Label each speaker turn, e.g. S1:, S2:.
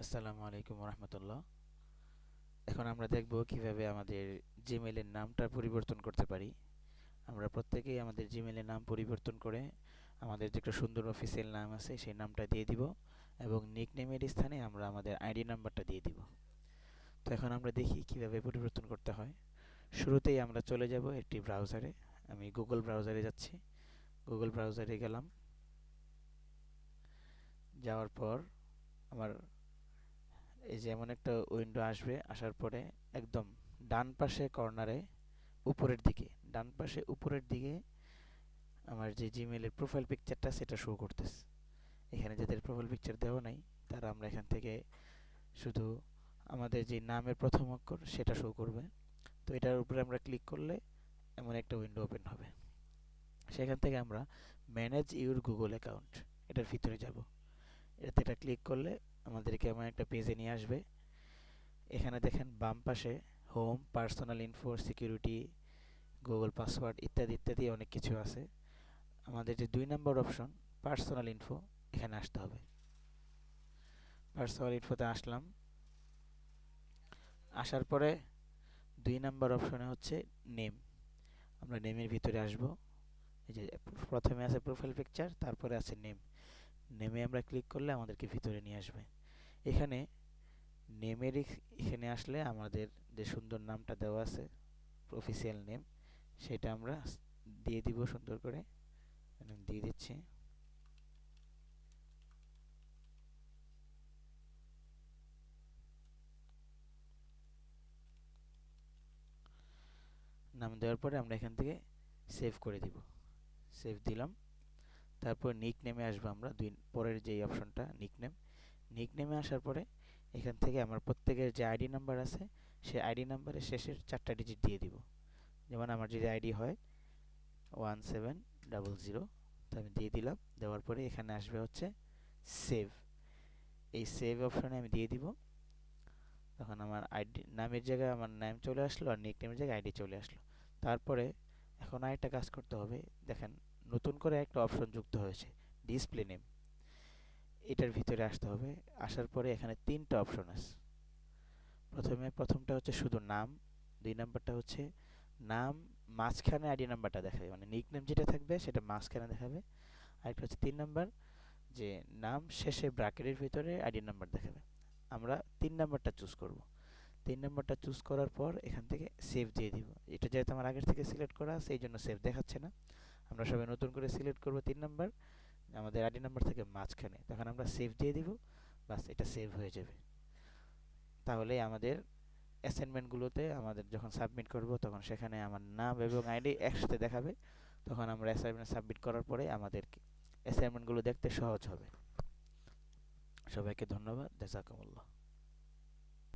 S1: আসসালামু আলাইকুম রহমতুল্লাহ। এখন আমরা দেখব কিভাবে আমাদের জিমেইলের নামটা পরিবর্তন করতে পারি। আমরা প্রত্যেকেই আমাদের জিমেইলের নাম পরিবর্তন করে আমাদের যে একটা সুন্দর অফিসিয়াল নাম আছে সেই নামটা দিয়ে দিব এবং নিকনেমের স্থানে আমরা আমাদের আইডি নাম্বারটা দিয়ে দিব। তো এখন আমরা দেখি কিভাবে পরিবর্তন করতে হয়। শুরুতেই আমরা চলে যাব একটি ব্রাউজারে। আমি গুগল ব্রাউজারে যাচ্ছি। গুগল ব্রাউজারে গেলাম। যাওয়ার পর আমার এই যে এমন একটা উইন্ডো আসবে। আসার পরে একদম ডান পাশে কর্নারে উপরের দিকে, ডান পাশে উপরের দিকে আমার যে জিমেইলের প্রোফাইল পিকচারটা সেটা শো করতেছে। এখানে যাদের প্রোফাইল পিকচার দেওয়া নাই তারা আমরা এখান থেকে শুধু আমাদের যে নামের প্রথম অক্ষর সেটা শো করবে। তো এটার উপরে আমরা ক্লিক করলে এমন একটা উইন্ডো ওপেন হবে। সেখান থেকে আমরা ম্যানেজ ইউর গুগল অ্যাকাউন্ট এটার ভিতরে যাব। এটাতে এটা ক্লিক করলে আমাদেরকে এমন একটা পেজে নিয়ে আসবে। এখানে দেখেন বাম পাশে home, personal info, security, Google password ইত্যাদি ইত্যাদি অনেক কিছু আছে। আমাদের যে ২ নম্বর অপশন পার্সোনাল ইনফো, এখানে আসতে হবে। পার্সোনাল ইনফোতে আসলাম। আসার পরে ২ নম্বর অপশনে হচ্ছে নেম। আমরা নেমের ভিতরে আসব। এই যে প্রথমে আছে প্রোফাইল পিকচার, তারপরে আছে নেম। নেমে আমরা ক্লিক করলে আমাদেরকে ভিতরে নিয়ে আসবে। এখানে নেমের এখানে আসলে আমাদের যে সুন্দর নামটা দেওয়া আছে অফিসিয়াল নেম সেটা আমরা দিয়ে দিব সুন্দর করে। দিয়ে দিচ্ছি। নাম দেওয়ার পরে আমরা এখান থেকে সেভ করে দিব। সেভ দিলাম। তারপর নিকনেমে আসবো আমরা পরের যে অপশনটা নিকনেম। নিকনেমে আসার পরে এখান থেকে আমার প্রত্যেকের যে আইডি নাম্বার আছে সেই আইডি নাম্বারের শেষের ৪টা ডিজিট দিয়ে দিব। যেমন আমার যদি আইডি হয় 1700, তো আমি দিয়ে দিলাম। দেওয়ার পরে এখানে আসবে হচ্ছে সেভ। এই সেভ অপশনে আমি দিয়ে দিব। তখন আমার আইডি নামের জায়গায় আমার নাম চলে আসলো আর নিকনেমের জায়গায় আইডি চলে আসলো। তারপরে এখন আরেকটা কাজ করতে হবে। দেখেন নতুন করে একটা অপশন যুক্ত হয়েছে, ডিসপ্লে নেম। এটার ভিতরে আসতে হবে। আসার পরে এখানে ৩টা অপশন আছে। প্রথমটা হচ্ছে শুধু নাম, ২ নাম্বারটা হচ্ছে নাম মাঝখানে আইডি নাম্বারটা দেখাবে, মানে নিকনেম যেটা থাকবে সেটা মাঝখানে দেখাবে। আরেকটা হচ্ছে ৩ নাম্বার, যে নাম শেষে ব্র্যাকেটের ভিতরে আইডি নাম্বার দেখাবে। আমরা ৩ নাম্বারটা চুজ করব। ৩ নাম্বারটা চুজ করার পর এখান থেকে সেভ দিয়ে দিব। এটা যেহেতু আমার আগের থেকে সিলেক্ট করা আছে এই জন্য সেভ দেখাচ্ছে না। আমরা সবাই নতুন করে সিলেক্ট করব ৩ নাম্বার, আমাদের আইডি নাম্বার থেকে মাঝখানে। তখন আমরা সেভ দিয়ে দিব। বাস, এটা সেভ হয়ে যাবে। তাহলে আমাদের অ্যাসাইনমেন্টগুলোতে আমাদের যখন সাবমিট করব তখন সেখানে আমার নাম এবং আইডি একসাথে দেখাবে। তখন আমরা অ্যাসাইনমেন্ট সাবমিট করার পরে আমাদের অ্যাসাইনমেন্টগুলো দেখতে সহজ হবে। সবাইকে ধন্যবাদ। জাযাকুমুল্লাহ।